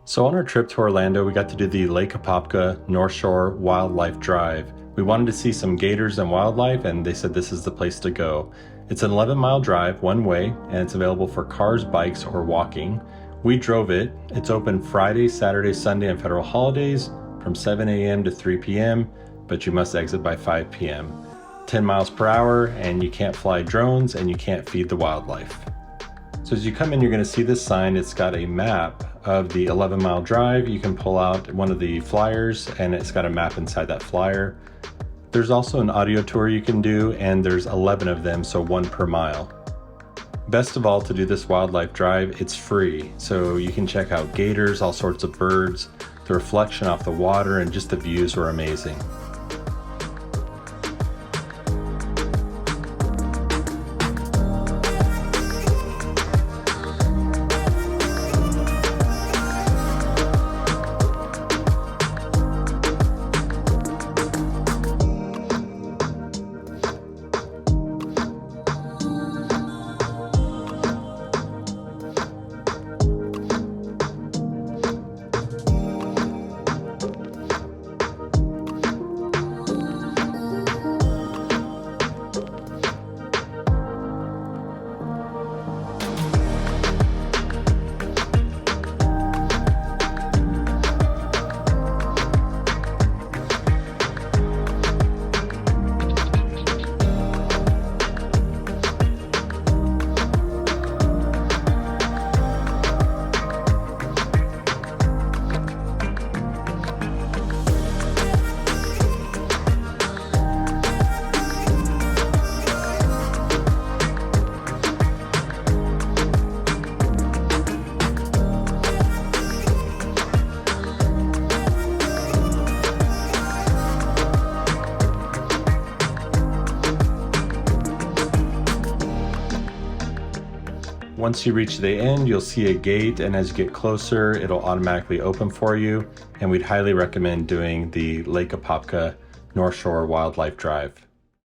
So on our trip to Orlando, we got to do the Lake Apopka North Shore Wildlife Drive. We wanted to see some gators and wildlife, and they said this is the place to go. It's an 11-mile drive one way, and it's available for cars, bikes, or walking. We drove it. It's open Friday, Saturday, Sunday, and federal holidays from 7 a.m. to 3 p.m., but you must exit by 5 p.m. 10 miles per hour, and you can't fly drones, and you can't feed the wildlife. So as you come in, you're going to see this sign. It's got a map of the 11-mile drive. You can pull out one of the flyers, and it's got a map inside that flyer. There's also an audio tour you can do, and there's 11 of them, so one per mile. Best of all, to do this wildlife drive, it's free. So you can check out gators, all sorts of birds, the reflection off the water, and just the views are amazing. Once you reach the end, you'll see a gate, and as you get closer, it'll automatically open for you. And we'd highly recommend doing the Lake Apopka North Shore Wildlife Drive.